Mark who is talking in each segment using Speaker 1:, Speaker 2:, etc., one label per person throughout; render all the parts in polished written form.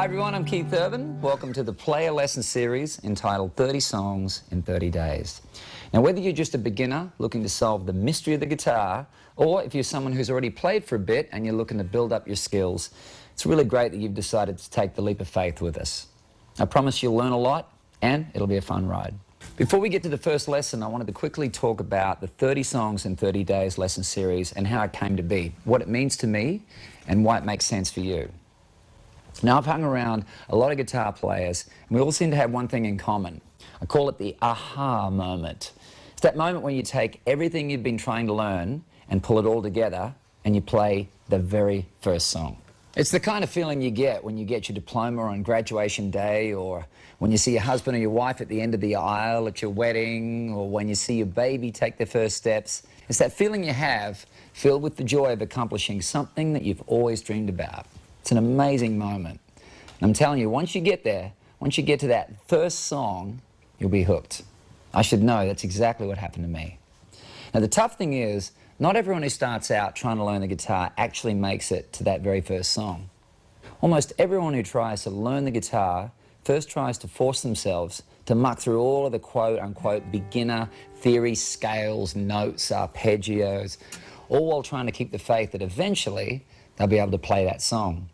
Speaker 1: Hi everyone, I'm Keith Urban. Welcome to the Player Lesson Series entitled 30 Songs in 30 Days. Now, whether you're just a beginner looking to solve the mystery of the guitar, or if you're someone who's already played for a bit and you're looking to build up your skills, it's really great that you've decided to take the leap of faith with us. I promise you'll learn a lot and it'll be a fun ride. Before we get to the first lesson, I wanted to quickly talk about the 30 Songs in 30 Days lesson series and how it came to be, what it means to me and why it makes sense for you. Now, I've hung around a lot of guitar players, and we all seem to have one thing in common. I call it the aha moment. It's that moment when you take everything you've been trying to learn and pull it all together, and you play the very first song. It's the kind of feeling you get when you get your diploma on graduation day, or when you see your husband or your wife at the end of the aisle at your wedding, or when you see your baby take their first steps. It's that feeling you have filled with the joy of accomplishing something that you've always dreamed about. It's an amazing moment. And I'm telling you, once you get there, once you get to that first song, you'll be hooked. I should know that's exactly what happened to me. Now, the tough thing is, not everyone who starts out trying to learn the guitar actually makes it to that very first song. Almost everyone who tries to learn the guitar first tries to force themselves to muck through all of the quote-unquote beginner theory, scales, notes, arpeggios, all while trying to keep the faith that eventually they'll be able to play that song.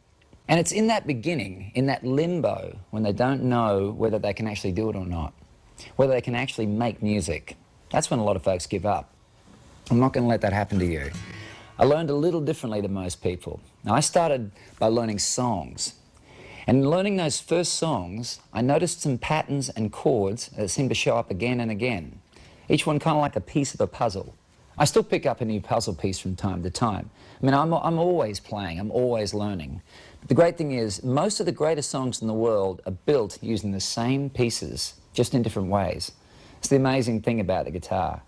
Speaker 1: And it's in that beginning, in that limbo, when they don't know whether they can actually do it or not, whether they can actually make music. That's when a lot of folks give up. I'm not going to let that happen to you. I learned a little differently than most people. Now, I started by learning songs. And in learning those first songs, I noticed some patterns and chords that seemed to show up again and again, each one kind of like a piece of a puzzle. I still pick up a new puzzle piece from time to time. I mean, I'm always playing, I'm always learning. But the great thing is, most of the greatest songs in the world are built using the same pieces, just in different ways. It's the amazing thing about the guitar.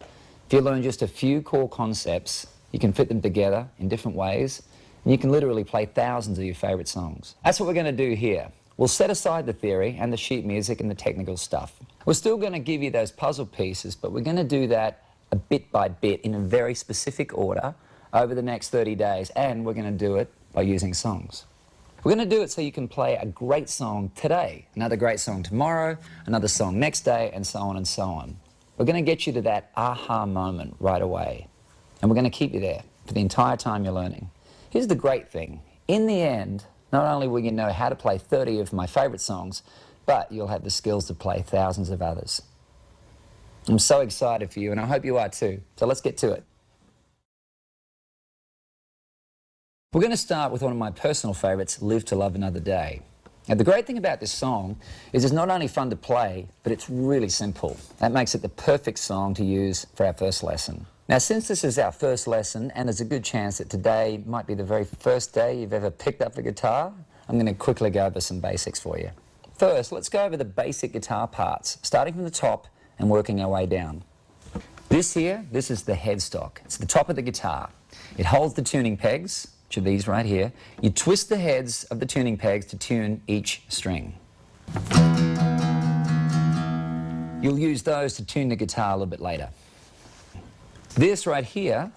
Speaker 1: If you learn just a few core concepts, you can fit them together in different ways, and you can literally play thousands of your favorite songs. That's what we're going to do here. We'll set aside the theory and the sheet music and the technical stuff. We're still going to give you those puzzle pieces, but we're going to do that a bit by bit in a very specific order over the next 30 days, and we're going to do it by using songs. We're going to do it so you can play a great song today, another great song tomorrow, another song next day, and so on and so on. We're going to get you to that aha moment right away, and we're going to keep you there for the entire time you're learning. Here's the great thing. In the end, not only will you know how to play 30 of my favorite songs, but you'll have the skills to play thousands of others. I'm so excited for you, and I hope you are too. So let's get to it. We're going to start with one of my personal favorites, Live to Love Another Day. Now, the great thing about this song is it's not only fun to play, but it's really simple. That makes it the perfect song to use for our first lesson. Now, since this is our first lesson, and there's a good chance that today might be the very first day you've ever picked up the guitar, I'm going to quickly go over some basics for you. First, let's go over the basic guitar parts, starting from the top and working our way down. This is the headstock. It's the top of the guitar. It holds the tuning pegs, which are these right here. You twist the heads of the tuning pegs to tune each string. You'll use those to tune the guitar a little bit later. This right here,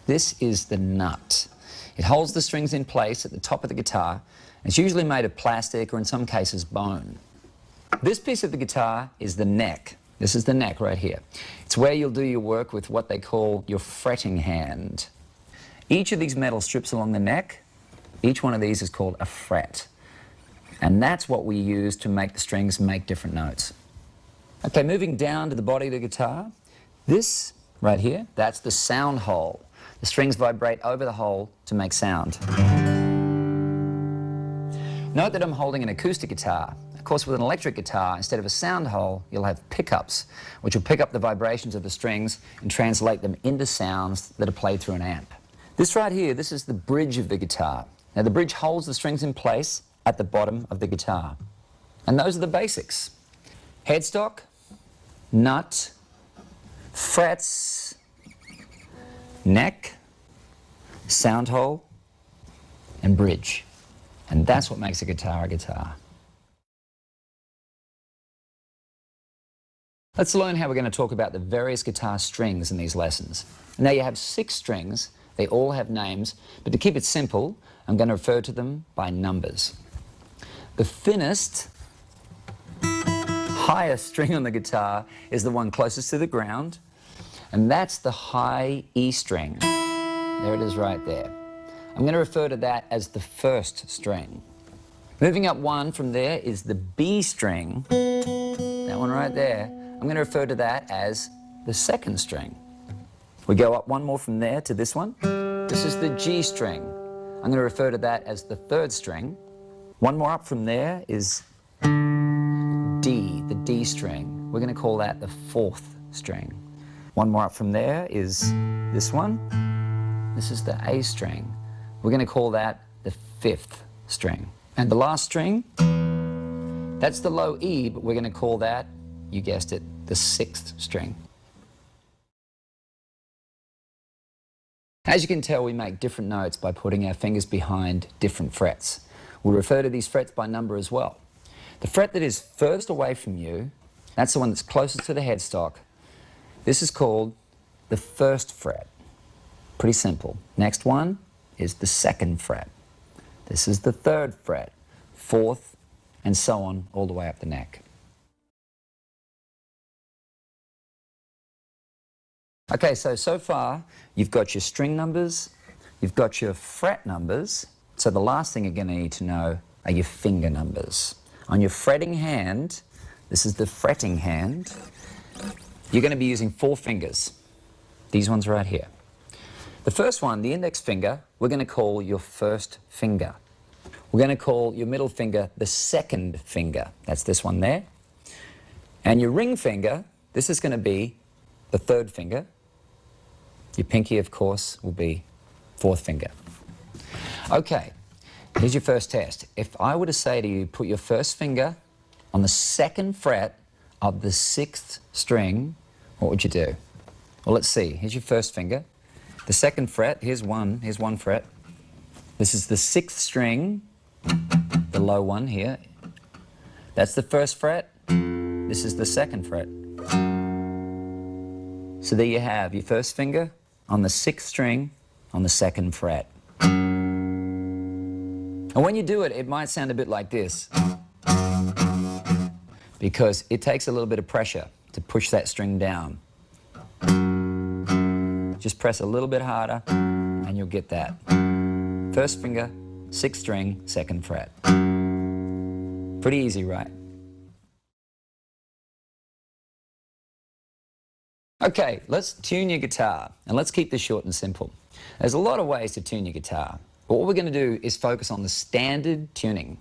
Speaker 1: this is the nut. It holds the strings in place at the top of the guitar. It's usually made of plastic or in some cases bone. This piece of the guitar is the neck. This is the neck right here. It's where you'll do your work with what they call your fretting hand. Each of these metal strips along the neck, each one of these is called a fret. And that's what we use to make the strings make different notes. Okay, moving down to the body of the guitar, this right here, that's the sound hole. The strings vibrate over the hole to make sound. Note that I'm holding an acoustic guitar. Of course, with an electric guitar, instead of a sound hole, you'll have pickups, which will pick up the vibrations of the strings and translate them into sounds that are played through an amp. This right here, this is the bridge of the guitar. Now, the bridge holds the strings in place at the bottom of the guitar. And those are the basics. Headstock, nut, frets, neck, sound hole, and bridge. And that's what makes a guitar a guitar. Let's learn how we're going to talk about the various guitar strings in these lessons. Now, you have 6 strings. They all have names, but to keep it simple, I'm going to refer to them by numbers. The thinnest, highest string on the guitar is the one closest to the ground, and that's the high E string. There it is right there. I'm going to refer to that as the first string. Moving up one from there is the B string, that one right there. I'm going to refer to that as the second string. We go up one more from there to this one. This is the G string. I'm going to refer to that as the third string. One more up from there is D, the D string. We're going to call that the fourth string. One more up from there is this one. This is the A string. We're going to call that the fifth string. And the last string, that's the low E, but we're going to call that, you guessed it, the sixth string. As you can tell, we make different notes by putting our fingers behind different frets. We'll refer to these frets by number as well. The fret that is furthest away from you, that's the one that's closest to the headstock. This is called the first fret. Pretty simple. Next one is the second fret. This is the third fret, fourth, and so on all the way up the neck. Okay, so far you've got your string numbers, you've got your fret numbers, so the last thing you're going to need to know are your finger numbers. On your fretting hand, this is the fretting hand, you're going to be using 4 fingers. These ones right here. The first one, the index finger, we're going to call your first finger. We're going to call your middle finger the second finger. That's this one there. And your ring finger, this is going to be the third finger. Your pinky, of course, will be fourth finger. Okay, here's your first test. If I were to say to you, put your first finger on the second fret of the sixth string, what would you do? Well, let's see. Here's your first finger. The second fret, here's one fret. This is the sixth string, the low one here. That's the first fret. This is the second fret. So there you have your first finger on the sixth string on the second fret. And when you do it, it might sound a bit like this, because it takes a little bit of pressure to push that string down. Just press a little bit harder and you'll get that. First finger, sixth string, second fret. Pretty easy, right? Okay, let's tune your guitar, and let's keep this short and simple. There's a lot of ways to tune your guitar, but what we're going to do is focus on the standard tuning,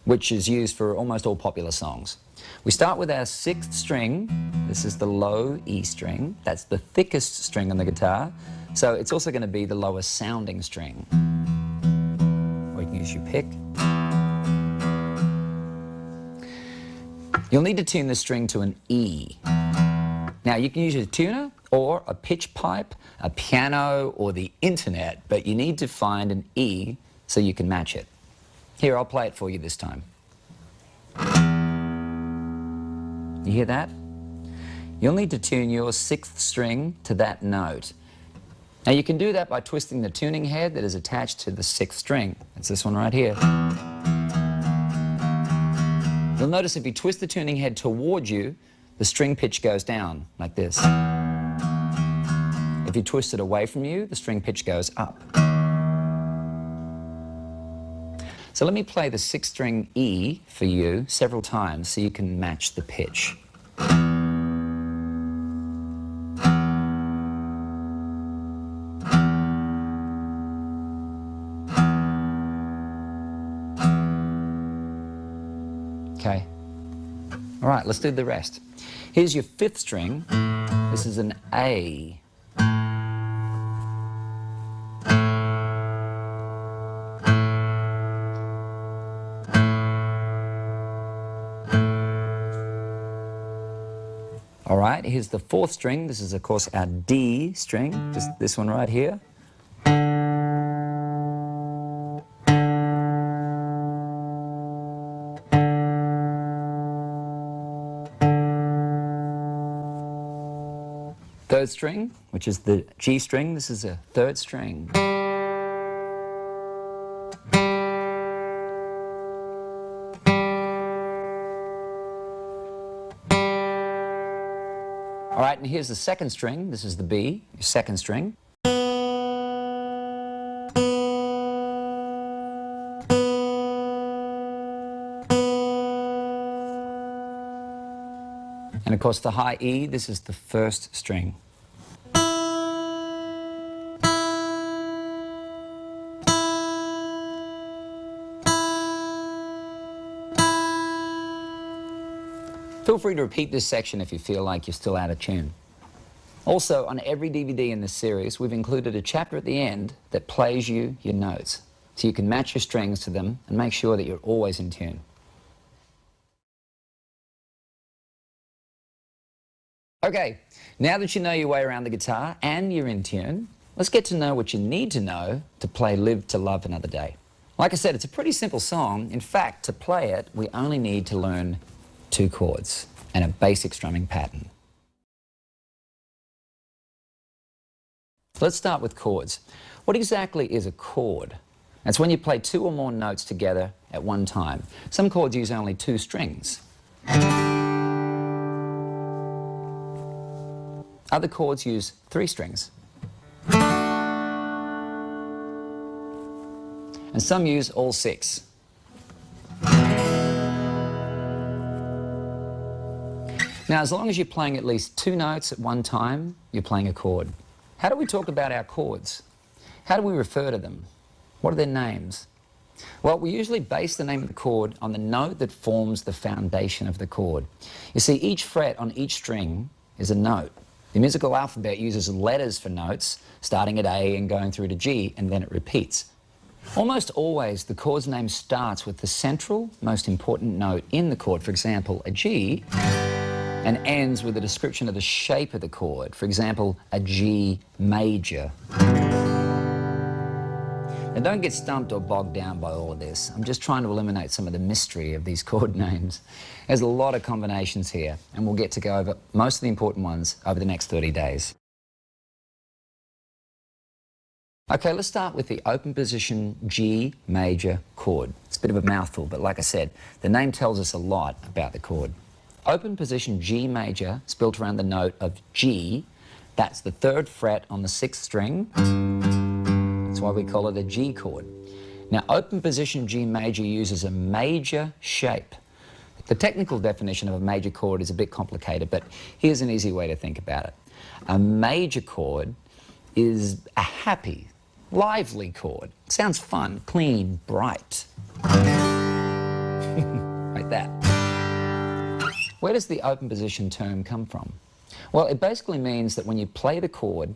Speaker 1: which is used for almost all popular songs. We start with our sixth string. This is the low E string. That's the thickest string on the guitar, so it's also going to be the lowest sounding string. Or you can use your pick. You'll need to tune the string to an E. Now, you can use a tuner or a pitch pipe, a piano, or the internet, but you need to find an E so you can match it. Here, I'll play it for you this time. You hear that? You'll need to tune your sixth string to that note. Now, you can do that by twisting the tuning head that is attached to the sixth string. It's this one right here. You'll notice if you twist the tuning head toward you, the string pitch goes down, like this. If you twist it away from you, the string pitch goes up. So let me play the sixth string E for you several times so you can match the pitch. Okay. All right, let's do the rest. Here's your fifth string. This is an A. All right, here's the fourth string. This is, of course, our D string, just this one right here. Third string, which is the G string. This is a third string. right, and here's the second string. This is the B, your second string. And of course the high E, this is the first string. Feel free to repeat this section if you feel like you're still out of tune. Also, on every DVD in this series, we've included a chapter at the end that plays you your notes, so you can match your strings to them and make sure that you're always in tune. Okay, now that you know your way around the guitar and you're in tune, let's get to know what you need to know to play Live to Love Another Day. Like I said, it's a pretty simple song. In fact, to play it, we only need to learn 2 chords and a basic strumming pattern. Let's start with chords. What exactly is a chord? It's when you play 2 or more notes together at one time. Some chords use only 2 strings. Other chords use 3 strings. And some use all 6. Now, as long as you're playing at least 2 notes at one time, you're playing a chord. How do we talk about our chords? How do we refer to them? What are their names? Well, we usually base the name of the chord on the note that forms the foundation of the chord. You see, each fret on each string is a note. The musical alphabet uses letters for notes, starting at A and going through to G, and then it repeats. Almost always, the chord's name starts with the central, most important note in the chord, for example, a G, and ends with a description of the shape of the chord, for example, a G major. Now, don't get stumped or bogged down by all of this. I'm just trying to eliminate some of the mystery of these chord names. There's a lot of combinations here, and we'll get to go over most of the important ones over the next 30 days. Okay, let's start with the open position G major chord. It's a bit of a mouthful, but like I said, the name tells us a lot about the chord. Open position G major is built around the note of G. That's the 3rd fret on the 6th string. That's why we call it a G chord. Now, open position G major uses a major shape. The technical definition of a major chord is a bit complicated, but here's an easy way to think about it. A major chord is a happy, lively chord. It sounds fun, clean, bright. Like that. Where does the open position term come from? Well, it basically means that when you play the chord,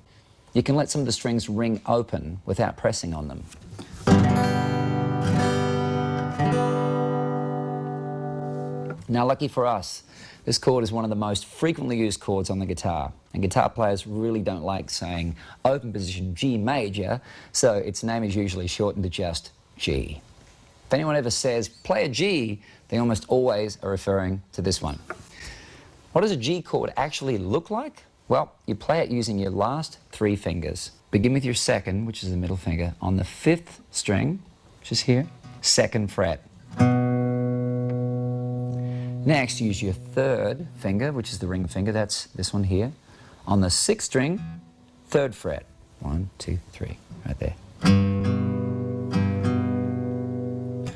Speaker 1: you can let some of the strings ring open without pressing on them. Now, lucky for us, this chord is one of the most frequently used chords on the guitar, and guitar players really don't like saying open position G major, so its name is usually shortened to just G. If anyone ever says, play a G, they almost always are referring to this one. What does a G chord actually look like? Well, you play it using your last 3 fingers. Begin with your 2nd, which is the middle finger, on the 5th string, which is here, 2nd fret. Next, use your 3rd finger, which is the ring finger, that's this one here, on the 6th string, 3rd fret. 1, 2, 3, right there.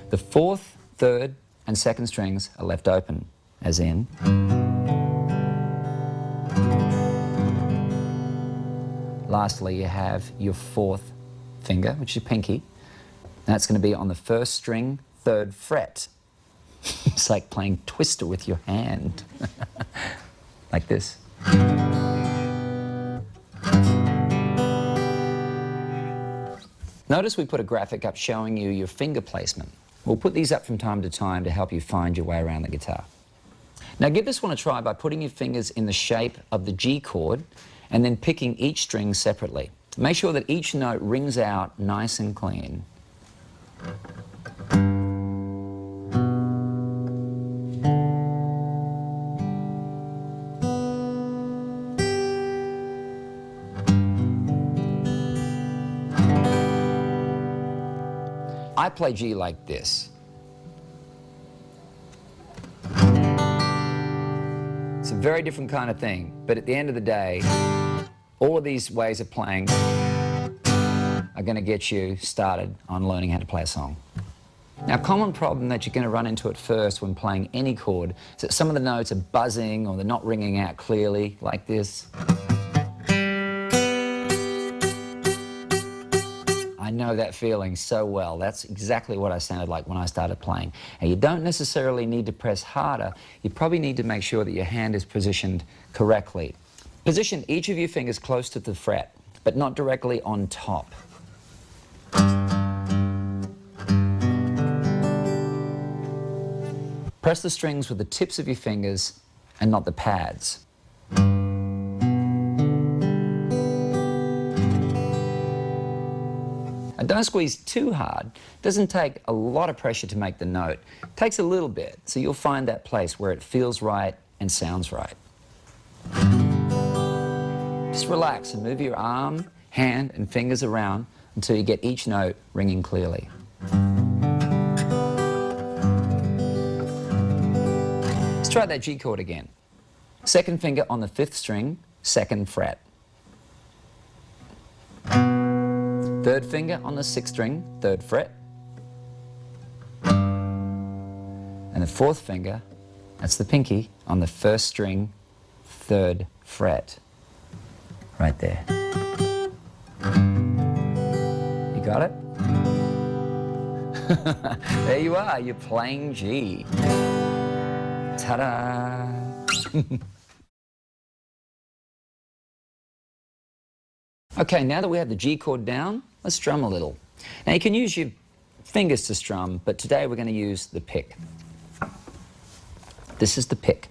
Speaker 1: The 4th, 3rd, and 2nd strings are left open, as in. Lastly, you have your 4th finger, which is your pinky. That's going to be on the 1st string, 3rd fret. It's like playing Twister with your hand. Like this. Notice we put a graphic up showing you your finger placement. We'll put these up from time to time to help you find your way around the guitar. Now give this one a try by putting your fingers in the shape of the G chord and then picking each string separately. Make sure that each note rings out nice and clean. I play G like this. It's a very different kind of thing, but at the end of the day, all of these ways of playing are going to get you started on learning how to play a song. Now, a common problem that you're going to run into at first when playing any chord is that some of the notes are buzzing or they're not ringing out clearly, like this. I know that feeling so well. That's exactly what I sounded like when I started playing. And you don't necessarily need to press harder. You probably need to make sure that your hand is positioned correctly. Position each of your fingers close to the fret, but not directly on top. Press the strings with the tips of your fingers and not the pads. And don't squeeze too hard. It doesn't take a lot of pressure to make the note. It takes a little bit, so you'll find that place where it feels right and sounds right. Just relax and move your arm, hand, and fingers around until you get each note ringing clearly. Let's try that G chord again. Second finger on the 5th string, 2nd fret. Third finger on the 6th string, 3rd fret. And the 4th finger, that's the pinky, on the 1st string, 3rd fret. Right there. You got it? There you are, you're playing G. Ta-da! Okay, now that we have the G chord down, let's strum a little. Now you can use your fingers to strum, but today we're going to use the pick. This is the pick.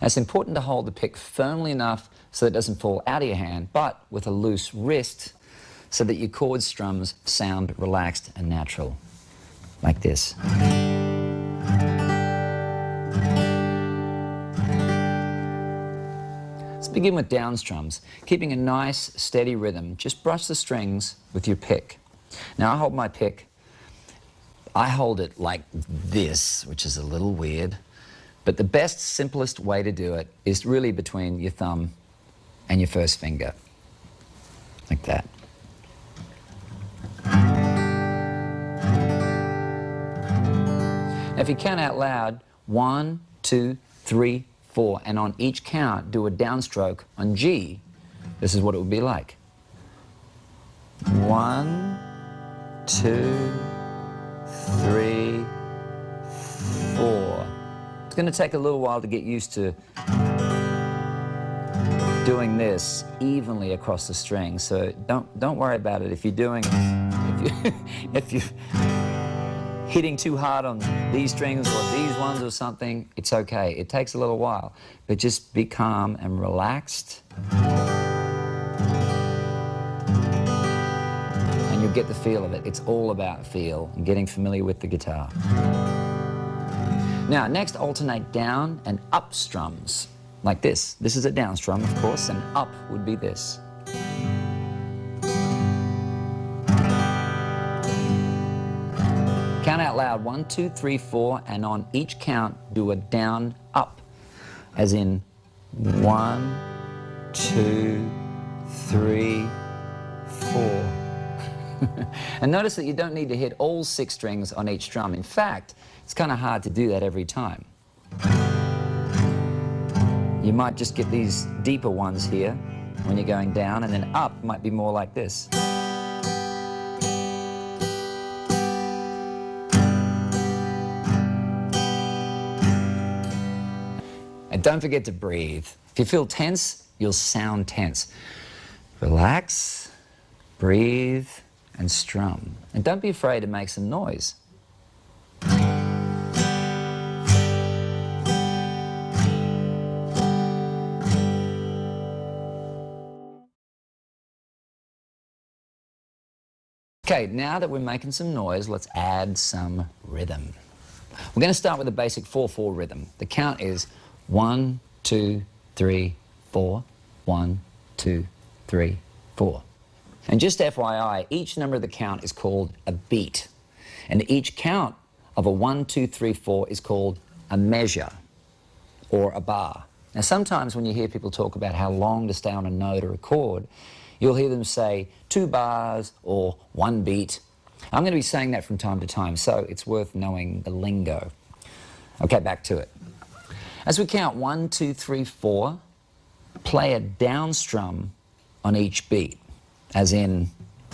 Speaker 1: Now it's important to hold the pick firmly enough so that it doesn't fall out of your hand, but with a loose wrist so that your chord strums sound relaxed and natural, like this. Let's begin with down strums, keeping a nice steady rhythm. Just brush the strings with your pick. Now I hold my pick, I hold it like this, which is a little weird, but the best, simplest way to do it is really between your thumb and your 1st finger, like that. Now if you count out loud, 1, 2, 3, 4, and on each count do a downstroke on G. This is what it would be like. 1, 2, 3, 4. It's going to take a little while to get used to doing this evenly across the strings, so don't worry about it. If you're hitting too hard on these strings or these ones or something, it's okay. It takes a little while, but just be calm and relaxed, and you'll get the feel of it. It's all about feel and getting familiar with the guitar. Now, next, alternate down and up strums, like this. This is a down strum, of course, and up would be this. Count out loud, 1, 2, 3, 4, and on each count, do a down, up, as in 1, 2, 3, 4. And notice that you don't need to hit all 6 strings on each drum. In fact, it's kind of hard to do that every time. You might just get these deeper ones here when you're going down, and then up might be more like this. And don't forget to breathe. If you feel tense, you'll sound tense. Relax, breathe, and strum. And don't be afraid to make some noise. Okay, now that we're making some noise, let's add some rhythm. We're going to start with a basic 4/4 rhythm. The count is 1, 2, 3, 4, 1, 2, 3, 4. And just FYI, each number of the count is called a beat. And each count of a 1, 2, 3, 4 is called a measure or a bar. Now sometimes when you hear people talk about how long to stay on a note or a chord, you'll hear them say 2 bars or 1 beat. I'm going to be saying that from time to time, so it's worth knowing the lingo. Okay, back to it. As we count 1, 2, 3, 4, play a down strum on each beat, as in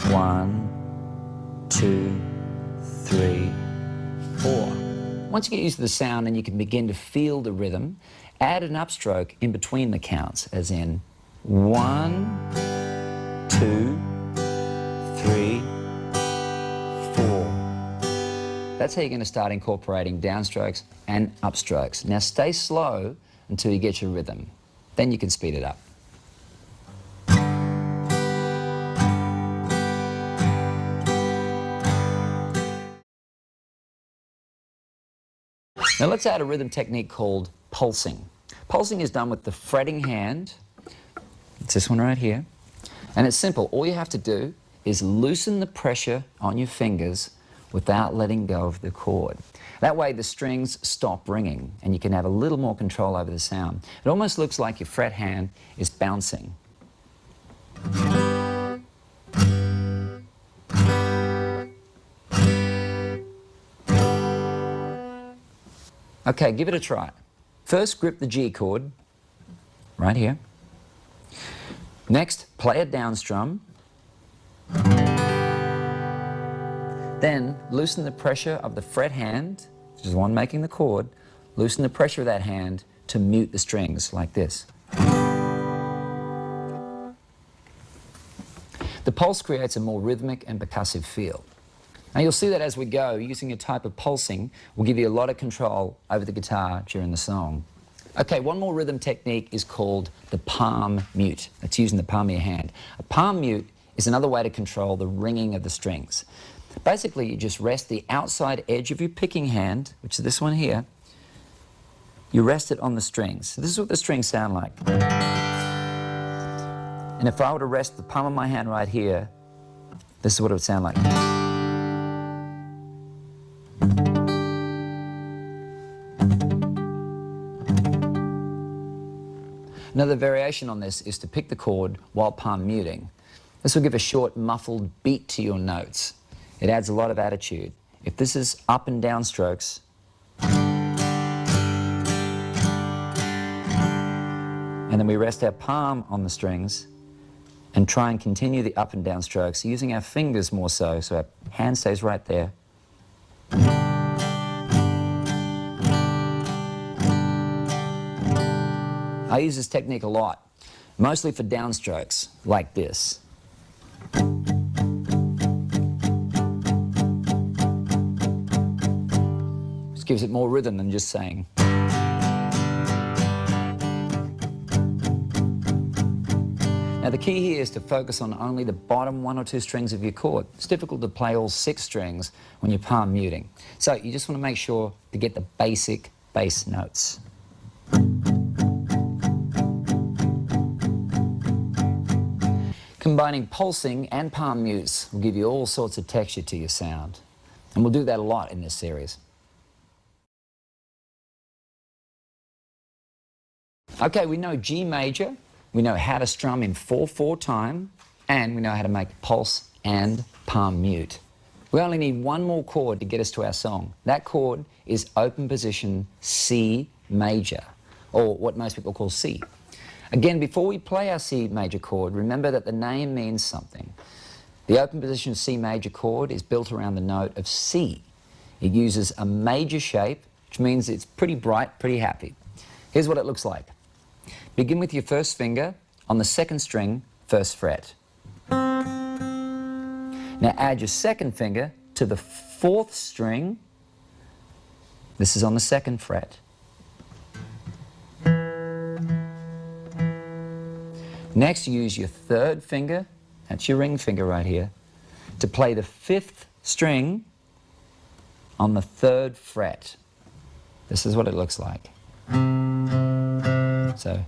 Speaker 1: 1, 2, 3, 4. Once you get used to the sound and you can begin to feel the rhythm, add an upstroke in between the counts, as in 1, 2, 3, 4. That's how you're going to start incorporating downstrokes and upstrokes. Now stay slow until you get your rhythm. Then you can speed it up. Now let's add a rhythm technique called pulsing. Pulsing is done with the fretting hand. It's this one right here. And it's simple. All you have to do is loosen the pressure on your fingers without letting go of the chord. That way the strings stop ringing and you can have a little more control over the sound. It almost looks like your fret hand is bouncing. Okay, give it a try. First, grip the G chord, right here. Next, play a down strum. Then, loosen the pressure of the fret hand, which is the one making the chord. Loosen the pressure of that hand to mute the strings, like this. The pulse creates a more rhythmic and percussive feel. Now you'll see that as we go, using a type of pulsing will give you a lot of control over the guitar during the song. Okay, one more rhythm technique is called the palm mute. That's using the palm of your hand. A palm mute is another way to control the ringing of the strings. Basically, you just rest the outside edge of your picking hand, which is this one here. You rest it on the strings. So this is what the strings sound like. And if I were to rest the palm of my hand right here, this is what it would sound like. Another variation on this is to pick the chord while palm muting. This will give a short, muffled beat to your notes. It adds a lot of attitude. If this is up and down strokes, and then we rest our palm on the strings and try and continue the up and down strokes using our fingers more so our hand stays right there. I use this technique a lot, mostly for downstrokes, like this. This gives it more rhythm than just saying. Now the key here is to focus on only the bottom 1 or 2 strings of your chord. It's difficult to play all 6 strings when you're palm muting. So you just want to make sure to get the basic bass notes. Combining pulsing and palm mutes will give you all sorts of texture to your sound. And we'll do that a lot in this series. Okay, we know G major, we know how to strum in 4/4 time, and we know how to make pulse and palm mute. We only need one more chord to get us to our song. That chord is open position C major, or what most people call C. Again, before we play our C major chord, remember that the name means something. The open position C major chord is built around the note of C. It uses a major shape, which means it's pretty bright, pretty happy. Here's what it looks like. Begin with your first finger on the 2nd string, 1st fret. Now add your 2nd finger to the 4th string. This is on the 2nd fret. Next, use your 3rd finger, that's your ring finger right here, to play the 5th string on the 3rd fret. This is what it looks like. So,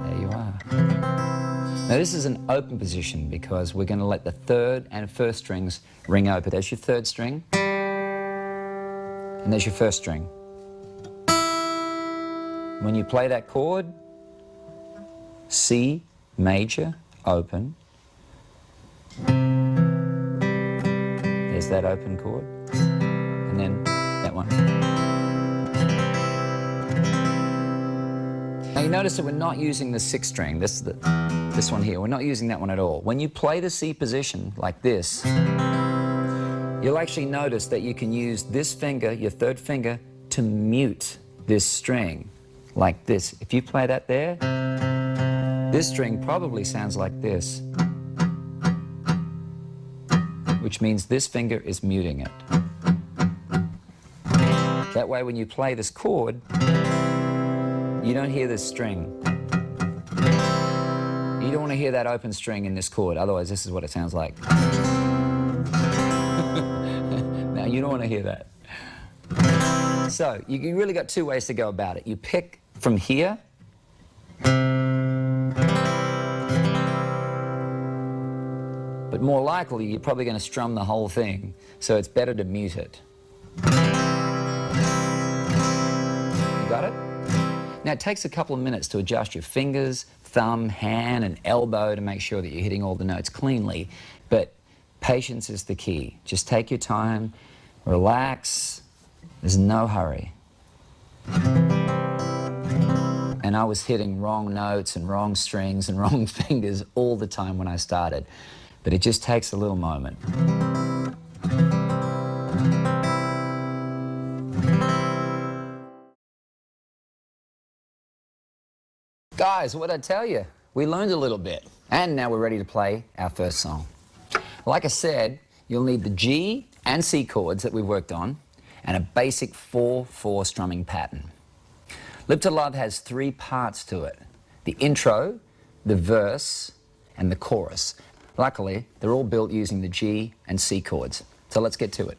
Speaker 1: there you are. Now this is an open position because we're going to let the 3rd and 1st strings ring open. There's your 3rd string, and there's your 1st string. when you play that chord, C major, open. There's that open chord. And then that one. Now you notice that we're not using the sixth string, this one here. We're not using that one at all. When you play the C position like this, you'll actually notice that you can use this finger, your third finger, to mute this string like this. If you play that there, this string probably sounds like this, which means this finger is muting it. That way when you play this chord, you don't hear this string. You don't want to hear that open string in this chord, otherwise this is what it sounds like. Now you don't want to hear that. So you really got two ways to go about it. You pick from here, but more likely you're probably going to strum the whole thing, so it's better to mute it. You got it? Now it takes a couple of minutes to adjust your fingers, thumb, hand, and elbow to make sure that you're hitting all the notes cleanly, but patience is the key. Just take your time, relax, there's no hurry. And I was hitting wrong notes and wrong strings and wrong fingers all the time when I started, but it just takes a little moment. Guys, what'd I tell you? We learned a little bit, and now we're ready to play our first song. Like I said, you'll need the G and C chords that we worked on, and a basic 4/4 strumming pattern. Live to Love has three parts to it: the intro, the verse, and the chorus. Luckily, they're all built using the G and C chords. So let's get to it.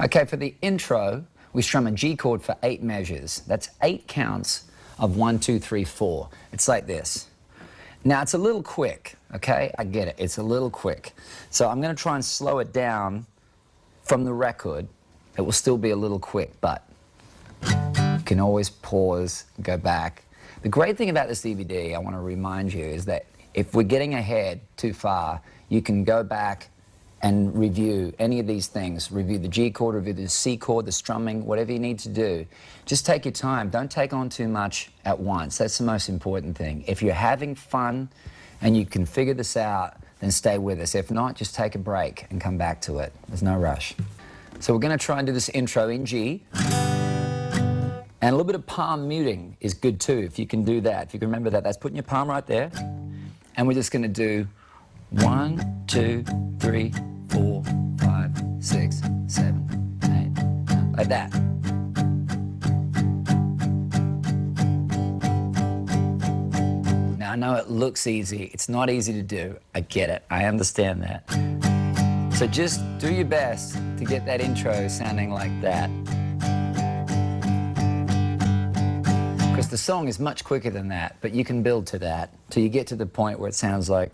Speaker 1: Okay, for the intro, we strum a G chord for 8 measures. That's 8 counts of 1, 2, 3, 4. It's like this. Now, it's a little quick, okay? I get it. It's a little quick. So I'm going to try and slow it down from the record. It will still be a little quick, but you can always pause and go back. The great thing about this DVD, I want to remind you, is that if we're getting ahead too far, you can go back and review any of these things. Review the G chord, review the C chord, the strumming, whatever you need to do. Just take your time. Don't take on too much at once. That's the most important thing. If you're having fun and you can figure this out, then stay with us. If not, just take a break and come back to it. There's no rush. So we're going to try and do this intro in G. And a little bit of palm muting is good too, if you can do that. If you can remember that, that's putting your palm right there. And we're just going to do 1, 2, 3, 4, 5, 6, 7, 8, 9, like that. Now I know it looks easy. It's not easy to do. I get it. I understand that. So just do your best to get that intro sounding like that. Because the song is much quicker than that, but you can build to that till you get to the point where it sounds like...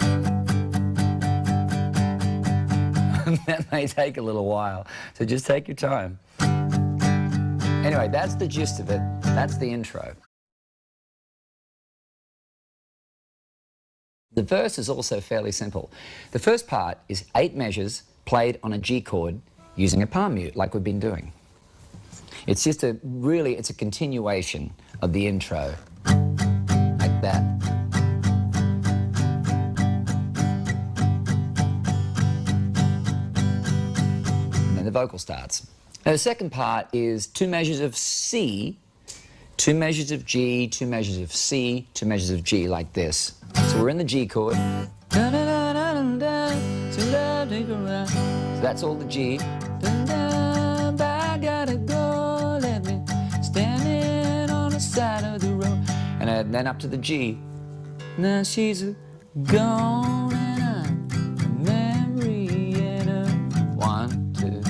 Speaker 1: That may take a little while, so just take your time. Anyway, that's the gist of it. That's the intro. The verse is also fairly simple. The first part is 8 measures played on a G chord using a palm mute, like we've been doing. It's just it's a continuation of the intro, like that. The vocal starts. Now the second part is 2 measures of C, 2 measures of G, 2 measures of C, 2 measures of G, like this. So we're in the G chord. So that's all the G. I gotta go, let me standing on the side of the road. And then up to the G. Now she's gone and I'm a memory in her. 1, 2,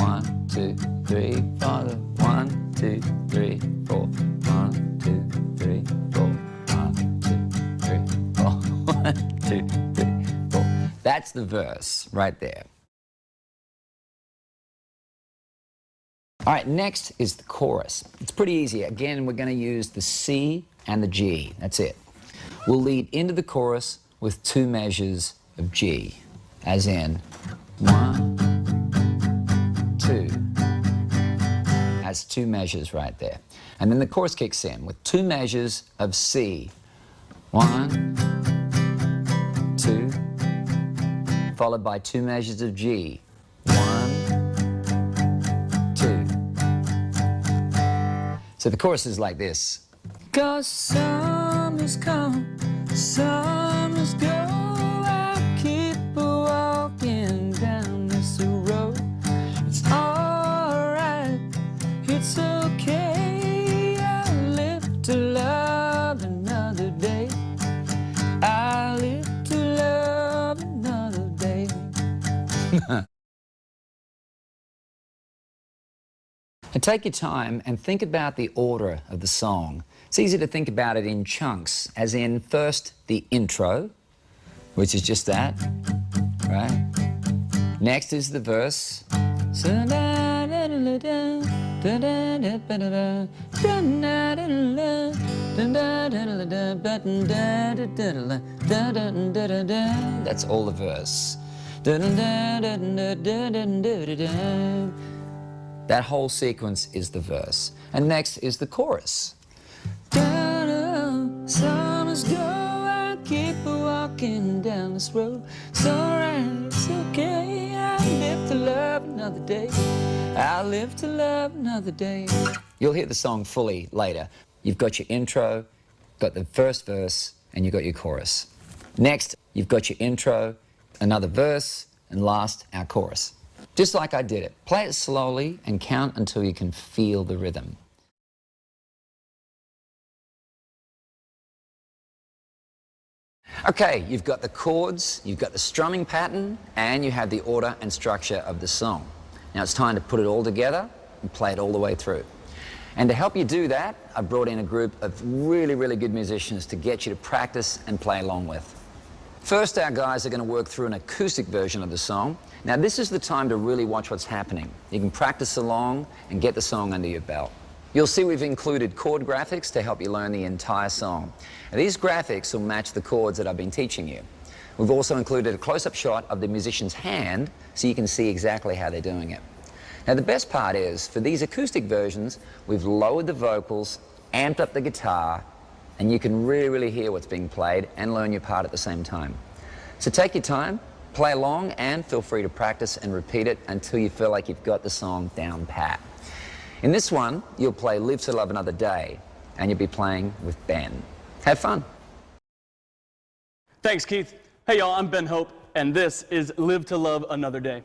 Speaker 1: 1, 2, 3, 4. 1, 2, 3, 4. 1, 2, 3, 4. 1, 2, 3, 4. 1, 2, 3, 4. That's the verse right there. All right, next is the chorus. It's pretty easy. Again, we're going to use the C and the G. That's it. We'll lead into the chorus with 2 measures of G, as in 1, 2. That's 2 measures right there. And then the chorus kicks in with 2 measures of C. 1, 2, followed by 2 measures of G. 1, 2. So the chorus is like this. 'Cause summer's come, summer's go, I'll keep walking down this road. It's alright, it's okay, I'll live to love another day. I'll live to love another day. And take your time and think about the order of the song. It's easy to think about it in chunks, as in first the intro, which is just that, right? Next is the verse. That's all the verse. That whole sequence is the verse. And next is the chorus. Summer's go, I'll keep walking down this road. It's alright, it's okay, I'll live to love another day. I'll live to love another day. You'll hear the song fully later. You've got your intro, got the first verse, and you've got your chorus. Next, you've got your intro, another verse, and last, our chorus. Just like I did it. Play it slowly and count until you can feel the rhythm. Okay, you've got the chords, you've got the strumming pattern, and you have the order and structure of the song. Now it's time to put it all together and play it all the way through. And to help you do that, I brought in a group of really, really good musicians to get you to practice and play along with. First, our guys are going to work through an acoustic version of the song. Now this is the time to really watch what's happening. You can practice along and get the song under your belt. You'll see we've included chord graphics to help you learn the entire song. Now, these graphics will match the chords that I've been teaching you. We've also included a close-up shot of the musician's hand so you can see exactly how they're doing it. Now the best part is, for these acoustic versions, we've lowered the vocals, amped up the guitar, and you can really, really hear what's being played and learn your part at the same time. So take your time, play along, and feel free to practice and repeat it until you feel like you've got the song down pat. In this one, you'll play Live to Love Another Day, and you'll be playing with Ben. Have fun.
Speaker 2: Thanks, Keith. Hey, y'all, I'm Ben Hope, and this is Live to Love Another Day.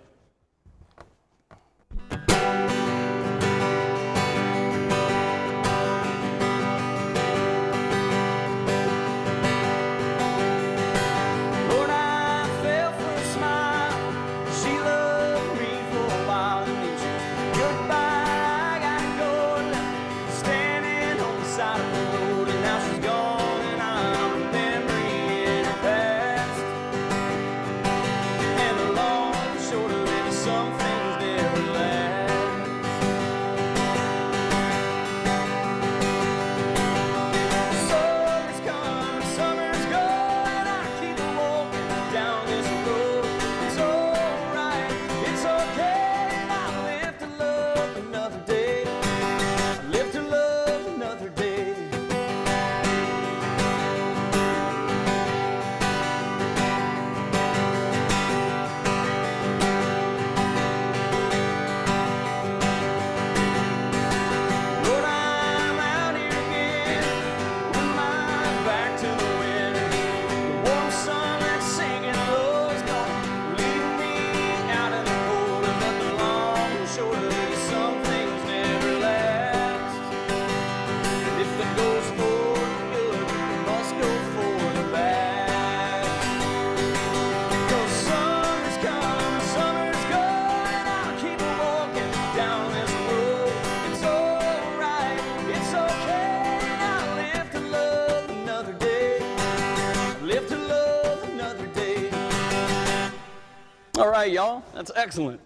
Speaker 2: All right, y'all, that's excellent.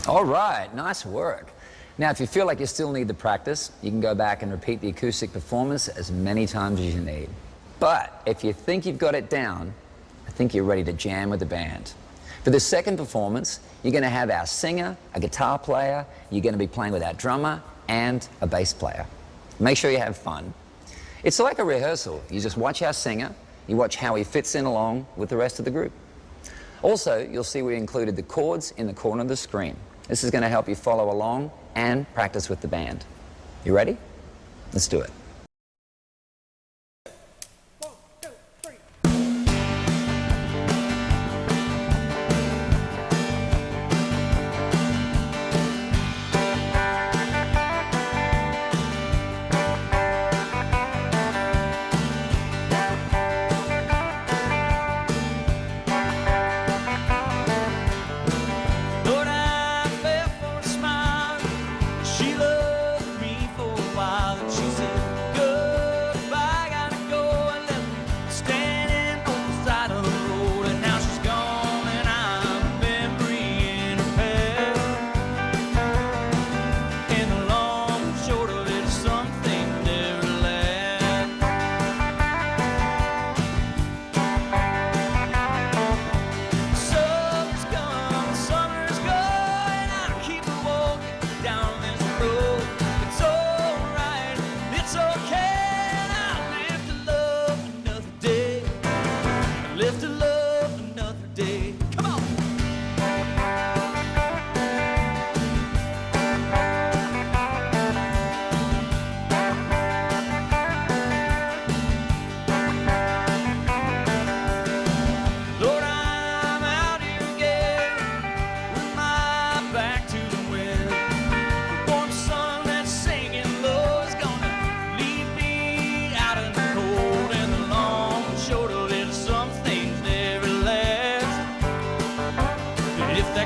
Speaker 1: All right, nice work. Now, if you feel like you still need the practice, you can go back and repeat the acoustic performance as many times as you need. But if you think you've got it down, I think you're ready to jam with the band. For the second performance, you're going to have our singer, a guitar player, you're going to be playing with our drummer, and a bass player. Make sure you have fun. It's like a rehearsal. You just watch our singer, you watch how he fits in along with the rest of the group. Also, you'll see we included the chords in the corner of the screen. This is going to help you follow along and practice with the band. You ready? Let's do it.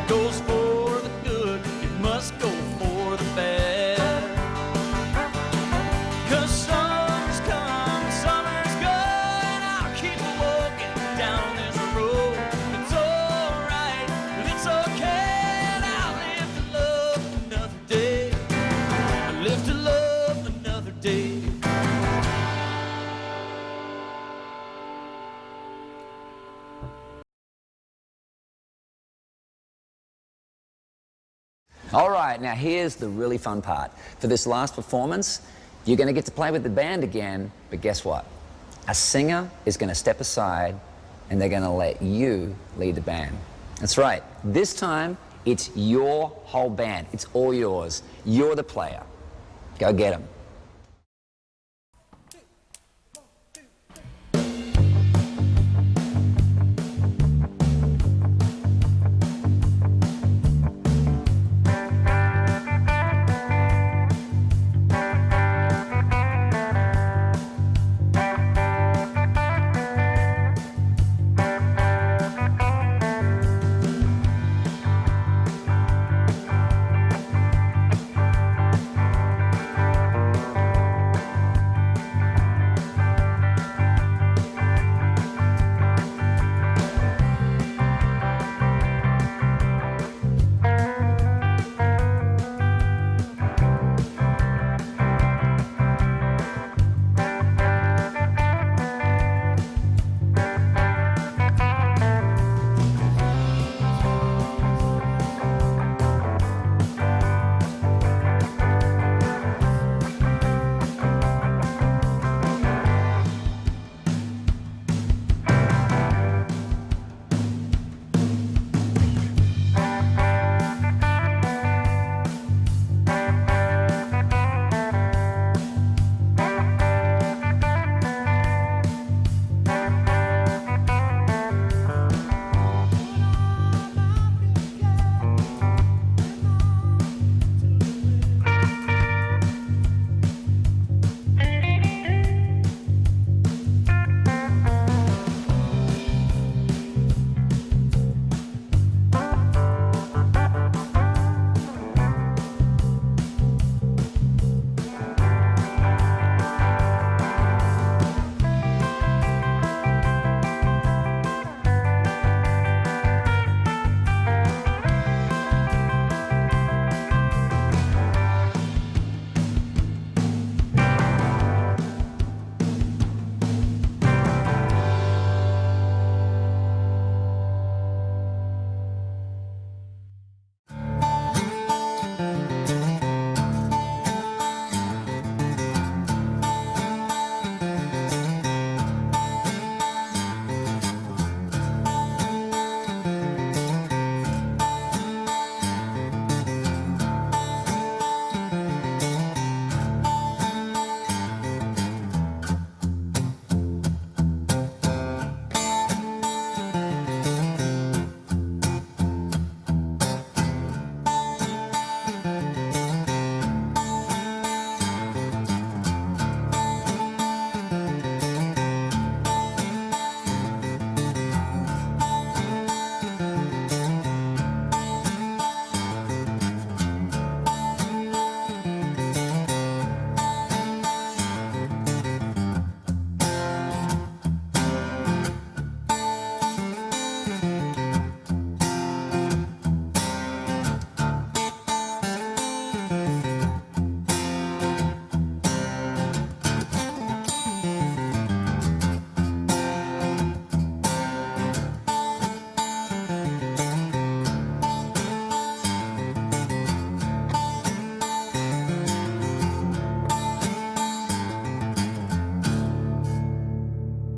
Speaker 3: Goes for the good, it must go for the bad. 'Cause summer's come, summer's gone, I'll keep walking down this road. It's alright, it's okay, and I'll live to love another day. I'll live to love another day.
Speaker 1: All right, now here's the really fun part. For this last performance, you're going to get to play with the band again, but guess what? A singer is going to step aside and they're going to let you lead the band. That's right. This time, it's your whole band. It's all yours. You're the player. Go get them.